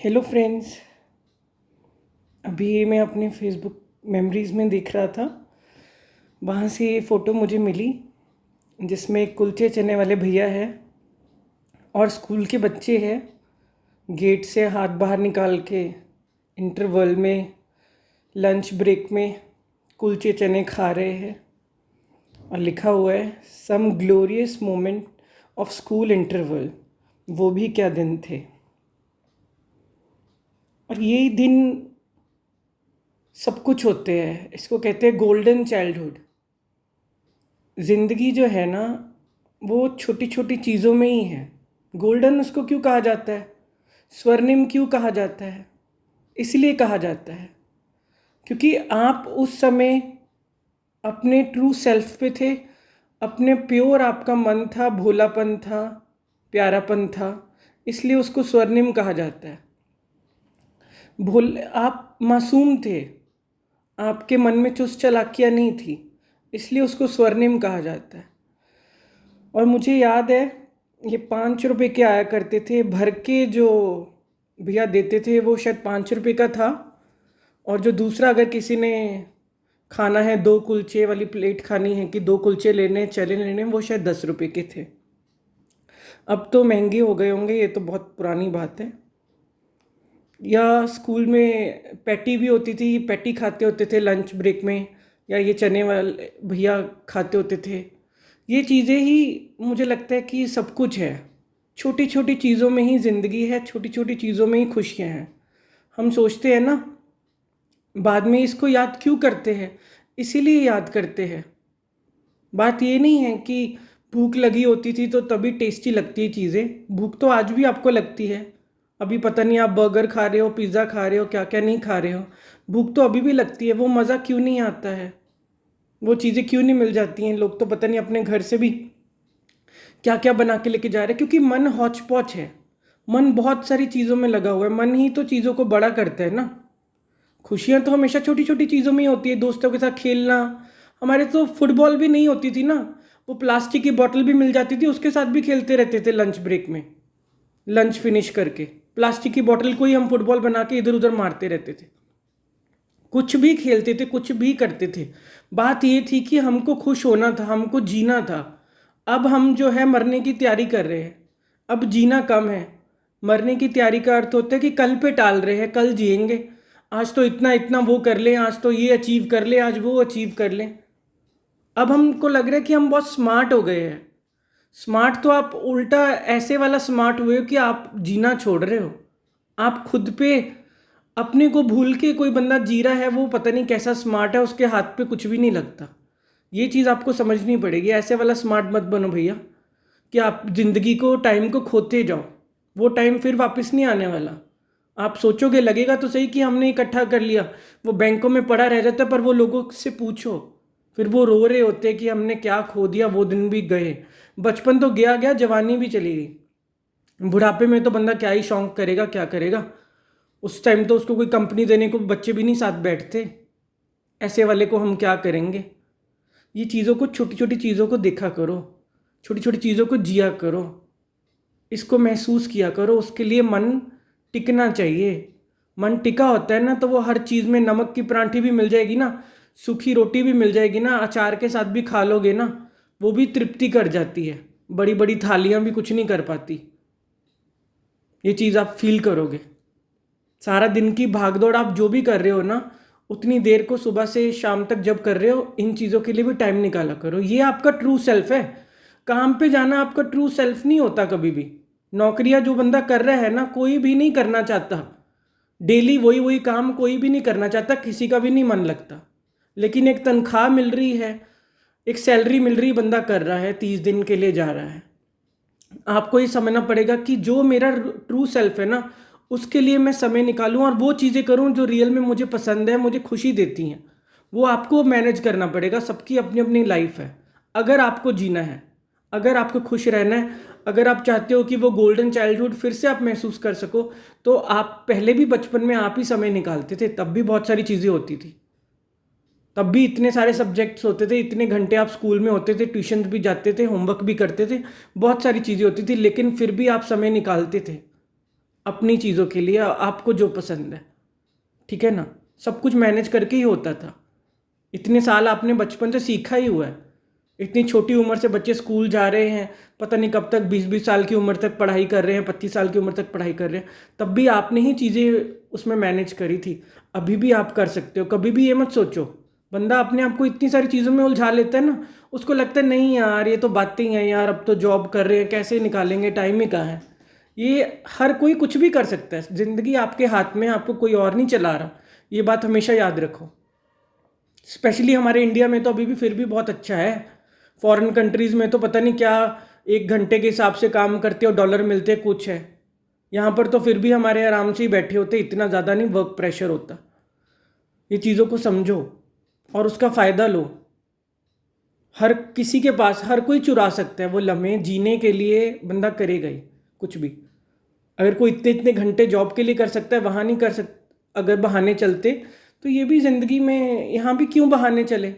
Hello friends. अभी मैं अपने फेसबुक मेमोरीज़ में देख रहा था। वहाँ से ये फ़ोटो मुझे मिली जिसमें एक कुलचे चने वाले भैया है और स्कूल के बच्चे हैं गेट से हाथ बाहर निकाल के इंटरवल में लंच ब्रेक में कुलचे चने खा रहे हैं और लिखा हुआ है some glorious moment of school interval. वो भी क्या दिन थे। और यही दिन सब कुछ होते हैं। इसको कहते हैं गोल्डन चाइल्डहुड। ज़िंदगी जो है ना वो छोटी छोटी चीज़ों में ही है। गोल्डन उसको क्यों कहा जाता है, स्वर्णिम क्यों कहा जाता है? इसलिए कहा जाता है क्योंकि आप उस समय अपने ट्रू सेल्फ पे थे। अपने प्योर आपका मन था, भोलापन था, प्यारापन था, इसलिए उसको स्वर्णिम कहा जाता है। आप मासूम थे, आपके मन में चुस्त चालाकियाँ नहीं थी, इसलिए उसको स्वर्णिम कहा जाता है। और मुझे याद है ये 5 रुपए के आया करते थे, भर के जो भैया देते थे वो शायद 5 रुपए का था। और जो दूसरा अगर किसी ने खाना है, 2 कुलचे वाली प्लेट खानी है कि 2 कुलचे लेने चले लेने, वो शायद 10 रुपए के थे। अब तो महंगे हो गए होंगे, ये तो बहुत पुरानी बात है। या स्कूल में पैटी भी होती थी, पैटी खाते होते थे लंच ब्रेक में, या ये चने वाले भैया खाते होते थे। ये चीज़ें ही मुझे लगता है कि सब कुछ है। छोटी छोटी चीज़ों में ही ज़िंदगी है, छोटी छोटी चीज़ों में ही खुशियाँ हैं। हम सोचते हैं ना बाद में इसको याद क्यों करते हैं, इसीलिए याद करते हैं। बात ये नहीं है कि भूख लगी होती थी तो तभी टेस्टी लगती है चीज़ें। भूख तो आज भी आपको लगती है। अभी पता नहीं आप बर्गर खा रहे हो, पिज़्ज़ा खा रहे हो, क्या क्या नहीं खा रहे हो, भूख तो अभी भी लगती है। वो मज़ा क्यों नहीं आता है, वो चीज़ें क्यों नहीं मिल जाती हैं? लोग तो पता नहीं अपने घर से भी क्या क्या बना के लेके जा रहे हैं, क्योंकि मन हौच पौच है। मन बहुत सारी चीज़ों में लगा हुआ है। मन ही तो चीज़ों को बड़ा करता है ना। खुशियाँ तो हमेशा छोटी छोटी चीज़ों में ही होती है, दोस्तों के साथ खेलना। हमारे तो फुटबॉल भी नहीं होती थी ना, वो प्लास्टिक की बोतल भी मिल जाती थी, उसके साथ भी खेलते रहते थे लंच ब्रेक में। लंच फिनिश करके प्लास्टिक की बोतल को ही हम फुटबॉल बना के इधर उधर मारते रहते थे। कुछ भी खेलते थे, कुछ भी करते थे। बात ये थी कि हमको खुश होना था, हमको जीना था। अब हम जो है मरने की तैयारी कर रहे हैं। अब जीना कम है। मरने की तैयारी का अर्थ होता है कि कल पे टाल रहे हैं, कल जिएंगे। आज तो इतना इतना वो कर लें, आज तो ये अचीव कर लें, आज वो अचीव कर लें। अब हमको लग रहा है कि हम बहुत स्मार्ट हो गए हैं। स्मार्ट तो आप उल्टा ऐसे वाला स्मार्ट हुए हो कि आप जीना छोड़ रहे हो। आप खुद पे अपने को भूल के, कोई बंदा जी रहा है वो पता नहीं कैसा स्मार्ट है, उसके हाथ पे कुछ भी नहीं लगता। ये चीज़ आपको समझनी पड़ेगी। ऐसे वाला स्मार्ट मत बनो भैया कि आप ज़िंदगी को, टाइम को खोते जाओ। वो टाइम फिर वापस नहीं आने वाला। आप सोचोगे, लगेगा तो सही कि हमने इकट्ठा कर लिया, वो बैंकों में पड़ा रह जाता, पर वो लोगों से पूछो फिर वो रो रहे होते कि हमने क्या खो दिया, वो दिन भी गए। बचपन तो गया गया, जवानी भी चली गई। बुढ़ापे में तो बंदा क्या ही शौक करेगा, क्या करेगा। उस टाइम तो उसको कोई कंपनी देने को बच्चे भी नहीं साथ बैठते। ऐसे वाले को हम क्या करेंगे। ये चीज़ों को, छोटी छोटी चीज़ों को देखा करो, छोटी छोटी चीज़ों को जिया करो, इसको महसूस किया करो। उसके लिए मन टिकना चाहिए। मन टिका होता है ना तो वो हर चीज़ में, नमक की परांठी भी मिल जाएगी ना, सूखी रोटी भी मिल जाएगी ना, अचार के साथ भी खा लोगे ना, वो भी तृप्ति कर जाती है। बड़ी बड़ी थालियाँ भी कुछ नहीं कर पाती। ये चीज़ आप फील करोगे। सारा दिन की भागदौड़ आप जो भी कर रहे हो ना, उतनी देर को सुबह से शाम तक जब कर रहे हो, इन चीज़ों के लिए भी टाइम निकाला करो। ये आपका ट्रू सेल्फ है। काम पे जाना आपका ट्रू सेल्फ नहीं होता कभी भी। नौकरियां जो बंदा कर रहा है ना, कोई भी नहीं करना चाहता। डेली वही वही काम कोई भी नहीं करना चाहता, किसी का भी नहीं मन लगता। लेकिन एक तनख्वाह मिल रही है, एक सैलरी मिल रही, बंदा कर रहा है, 30 दिन के लिए जा रहा है। आपको ये समझना पड़ेगा कि जो मेरा ट्रू सेल्फ है ना, उसके लिए मैं समय निकालूं और वो चीज़ें करूं जो रियल में मुझे पसंद है, मुझे खुशी देती हैं। वो आपको मैनेज करना पड़ेगा। सबकी अपनी अपनी लाइफ है। अगर आपको जीना है, अगर आपको खुश रहना है, अगर आप चाहते हो कि वो गोल्डन चाइल्डहुड फिर से आप महसूस कर सको, तो आप पहले भी बचपन में आप ही समय निकालते थे, तब भी बहुत सारी चीज़ें होती थी। तब भी इतने सारे सब्जेक्ट्स होते थे, इतने घंटे आप स्कूल में होते थे, ट्यूशन भी जाते थे, होमवर्क भी करते थे, बहुत सारी चीज़ें होती थी, लेकिन फिर भी आप समय निकालते थे। अपनी चीज़ों के लिए, आपको जो पसंद है, ठीक है ना। सब कुछ मैनेज करके ही होता था। इतने साल आपने बचपन से सीखा ही हुआ है। इतनी छोटी उम्र से बच्चे स्कूल जा रहे हैं, पता नहीं कब तक 20-20 साल की उम्र तक पढ़ाई कर रहे हैं, 25 साल की उम्र तक पढ़ाई कर रहे हैं। तब भी आपने ही चीज़ें उसमें मैनेज करी थी। अभी भी आप कर सकते हो। कभी भी ये मत सोचो, बंदा अपने आप को इतनी सारी चीज़ों में उलझा लेता है ना, उसको लगता है नहीं यार ये तो बातें ही हैं यार, अब तो जॉब कर रहे हैं, कैसे निकालेंगे, टाइम ही कहाँ है। ये हर कोई कुछ भी कर सकता है। ज़िंदगी आपके हाथ में है, आपको कोई और नहीं चला रहा। ये बात हमेशा याद रखो। स्पेशली हमारे इंडिया में तो अभी भी फिर भी बहुत अच्छा है। फॉरेन कंट्रीज़ में तो पता नहीं क्या, 1 घंटे के हिसाब से काम करते हो, डॉलर मिलते कुछ है। यहाँ पर तो फिर भी हमारे आराम से ही बैठे होते, इतना ज़्यादा नहीं वर्क प्रेशर होता। ये चीज़ों को समझो और उसका फ़ायदा लो। हर किसी के पास, हर कोई चुरा सकता है वो लम्हे, जीने के लिए बंदा करेगा ही कुछ भी। अगर कोई इतने इतने घंटे जॉब के लिए कर सकता है, वहाँ नहीं कर सक अगर बहाने चलते तो ये भी ज़िंदगी में, यहाँ भी क्यों बहाने चले।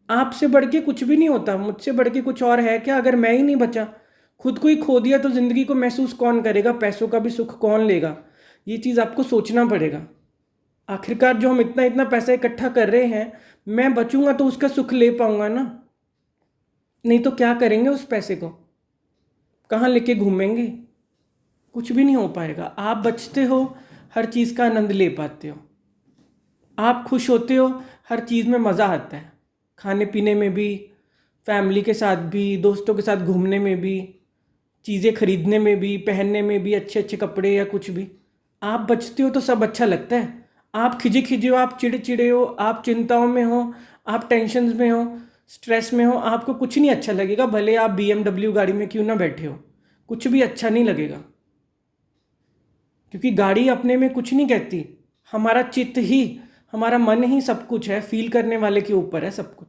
आपसे बढ़ के कुछ भी नहीं होता, मुझसे बढ़ के कुछ और है क्या। अगर मैं ही नहीं बचा, खुद को ही खो दिया, तो ज़िंदगी को महसूस कौन करेगा, पैसों का भी सुख कौन लेगा। ये चीज़ आपको सोचना पड़ेगा। आखिरकार जो हम इतना इतना पैसा इकट्ठा कर रहे हैं, मैं बचूंगा तो उसका सुख ले पाऊंगा ना। नहीं तो क्या करेंगे उस पैसे को, कहाँ लेके घूमेंगे, कुछ भी नहीं हो पाएगा। आप बचते हो, हर चीज़ का आनंद ले पाते हो। आप खुश होते हो, हर चीज़ में मज़ा आता है। खाने पीने में भी, फैमिली के साथ भी, दोस्तों के साथ घूमने में भी, चीज़ें खरीदने में भी, पहनने में भी, अच्छे अच्छे कपड़े या कुछ भी। आप बचते हो तो सब अच्छा लगता है। आप खिजे खिजे हो, आप चिड़े चिड़े हो, आप चिंताओं में हो, आप टेंशन में हो, स्ट्रेस में हो, आपको कुछ नहीं अच्छा लगेगा। भले आप BMW गाड़ी में क्यों ना बैठे हो, कुछ भी अच्छा नहीं लगेगा। क्योंकि गाड़ी अपने में कुछ नहीं कहती, हमारा चित्त ही, हमारा मन ही सब कुछ है। फील करने वाले के ऊपर है सब कुछ।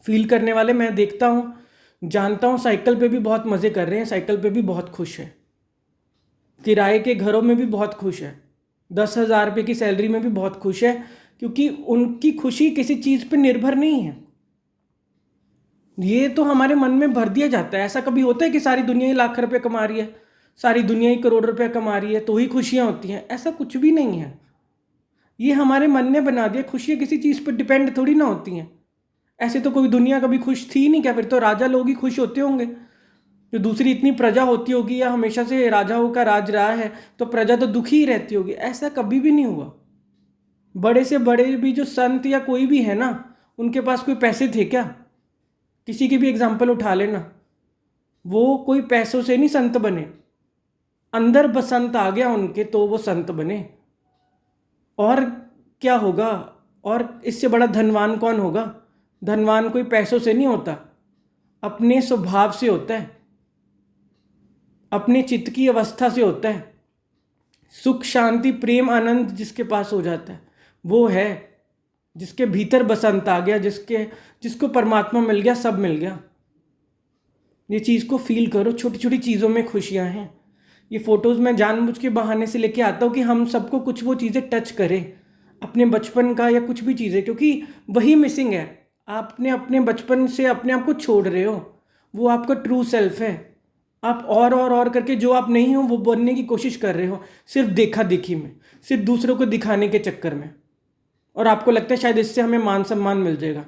फील करने वाले, मैं देखता हूँ, जानता हूँ, साइकिल पे भी बहुत मज़े कर रहे हैं, साइकिल पे भी बहुत खुश है, किराए के घरों में भी बहुत खुश है, 10,000 रुपये की सैलरी में भी बहुत खुश है। क्योंकि उनकी खुशी किसी चीज़ पर निर्भर नहीं है। ये तो हमारे मन में भर दिया जाता है। ऐसा कभी होता है कि सारी दुनिया ही लाख रुपए कमा रही है, सारी दुनिया ही करोड़ रुपए कमा रही है तो ही खुशियाँ होती हैं? ऐसा कुछ भी नहीं है। ये हमारे मन ने बना दिया। खुशियाँ किसी चीज़ पर डिपेंड थोड़ी ना होती हैं। ऐसे तो कोई दुनिया कभी खुश थी ही नहीं क्या? फिर तो राजा लोग ही खुश होते होंगे। जो दूसरी इतनी प्रजा होती होगी, या हमेशा से राजाओं का राज रहा है, तो प्रजा तो दुखी ही रहती होगी। ऐसा कभी भी नहीं हुआ। बड़े से बड़े भी जो संत या कोई भी है ना, उनके पास कोई पैसे थे क्या? किसी की भी एग्जाम्पल उठा लेना, वो कोई पैसों से नहीं संत बने। अंदर बसंत आ गया उनके तो वो संत बने। और क्या होगा? और इससे बड़ा धनवान कौन होगा? धनवान कोई पैसों से नहीं होता, अपने स्वभाव से होता है, अपने चित्त की अवस्था से होता है। सुख शांति प्रेम आनंद जिसके पास हो जाता है, वो है जिसके भीतर बसंत आ गया, जिसको परमात्मा मिल गया, सब मिल गया। ये चीज़ को फील करो। छोटी छोटी चीज़ों में खुशियाँ हैं। ये फ़ोटोज़ मैं जानबूझ के बहाने से लेके आता हूँ कि हम सबको कुछ वो चीज़ें टच करें, अपने बचपन का या कुछ भी चीज़ें, क्योंकि वही मिसिंग है। आपने अपने बचपन से अपने आप को छोड़ रहे हो। वो आपका ट्रू सेल्फ है। आप और करके जो आप नहीं हो वो बनने की कोशिश कर रहे हो, सिर्फ देखा देखी में, सिर्फ दूसरों को दिखाने के चक्कर में। और आपको लगता है शायद इससे हमें मान सम्मान मिल जाएगा।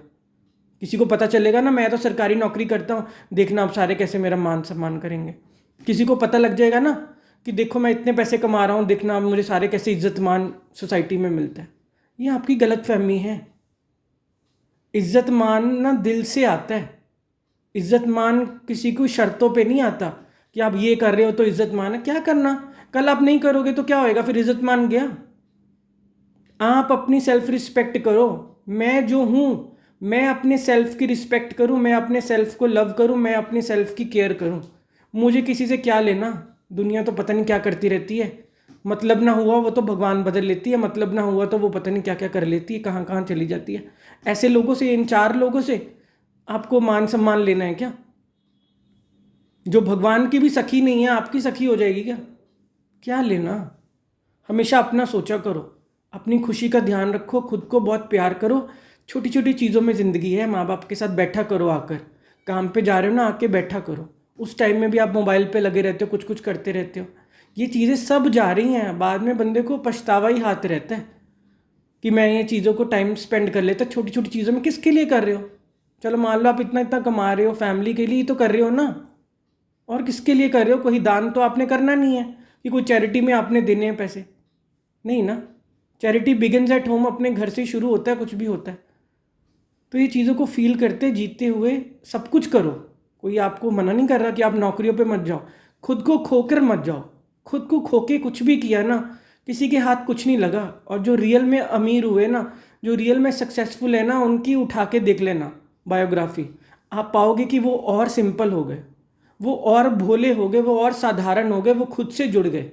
किसी को पता चलेगा ना, मैं तो सरकारी नौकरी करता हूँ, देखना अब सारे कैसे मेरा मान सम्मान करेंगे। किसी को पता लग जाएगा ना कि देखो मैं इतने पैसे कमा रहा हूँ, देखना अब मुझे सारे कैसे इज्जत मान सोसाइटी में मिलता है। ये आपकी गलत फहमी है। इज्जत मान ना दिल से आता है। इज्जत मान किसी को शर्तों पे नहीं आता कि आप ये कर रहे हो तो इज्जत मान है। क्या करना, कल आप नहीं करोगे तो क्या होएगा? फिर इज्जत मान गया। आप अपनी सेल्फ रिस्पेक्ट करो। मैं जो हूँ, मैं अपने सेल्फ की रिस्पेक्ट करूँ, मैं अपने सेल्फ को लव करूँ, मैं अपने सेल्फ की केयर करूँ। मुझे किसी से क्या लेना? दुनिया तो पता नहीं क्या करती रहती है। मतलब ना हुआ वो तो भगवान बदल लेती है, मतलब ना हुआ तो वो पता नहीं क्या क्या कर लेती है, कहाँ कहाँ चली जाती है। ऐसे लोगों से, इन 4 लोगों से आपको मान सम्मान लेना है क्या? जो भगवान की भी सखी नहीं है, आपकी सखी हो जाएगी क्या? क्या लेना? हमेशा अपना सोचा करो, अपनी खुशी का ध्यान रखो, खुद को बहुत प्यार करो। छोटी छोटी चीज़ों में ज़िंदगी है। माँ बाप के साथ बैठा करो, आकर काम पे जा रहे हो ना, आके बैठा करो। उस टाइम में भी आप मोबाइल पे लगे रहते हो, कुछ कुछ करते रहते हो। ये चीज़ें सब जा रही हैं, बाद में बंदे को पछतावा ही हाथ रहता है कि मैं ये चीज़ों को टाइम स्पेंड कर लेता। छोटी छोटी चीज़ों में किसके लिए कर रहे हो? चलो मान लो आप इतना इतना कमा रहे हो, फैमिली के लिए ही तो कर रहे हो ना, और किसके लिए कर रहे हो? कोई दान तो आपने करना नहीं है कि कोई चैरिटी में आपने देने हैं पैसे, नहीं ना। चैरिटी बिगिंस एट होम, अपने घर से शुरू होता है कुछ भी होता है। तो ये चीज़ों को फील करते जीते हुए सब कुछ करो। कोई आपको मना नहीं कर रहा कि आप नौकरियों पे मत जाओ, खुद को खोकर मत जाओ। खुद को खो के कुछ भी किया ना, किसी के हाथ कुछ नहीं लगा। और जो रियल में अमीर हुए ना, जो रियल में सक्सेसफुल है ना, उनकी उठा के देख लेना बायोग्राफी। आप पाओगे कि वो और सिंपल हो गए, वो और भोले हो गए, वो और साधारण हो गए, वो खुद से जुड़ गए।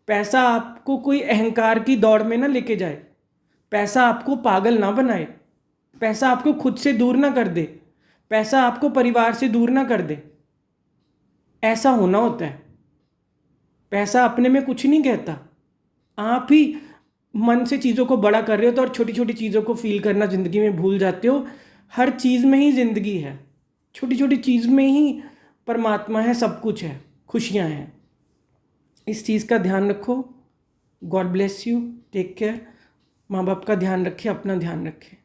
पैसा आपको कोई अहंकार की दौड़ में ना लेके जाए, पैसा आपको पागल ना बनाए, पैसा आपको खुद से दूर ना कर दे, पैसा आपको परिवार से दूर ना कर दे। ऐसा होना होता है। पैसा अपने में कुछ नहीं कहता, आप ही मन से चीज़ों को बड़ा कर रहे हो तो, और छोटी छोटी चीज़ों को फील करना ज़िंदगी में भूल जाते हो। हर चीज़ में ही ज़िंदगी है, छोटी छोटी चीज़ में ही परमात्मा है, सब कुछ है, खुशियाँ हैं। इस चीज़ का ध्यान रखो। God bless you, take care. माँ बाप का ध्यान रखें, अपना ध्यान रखें।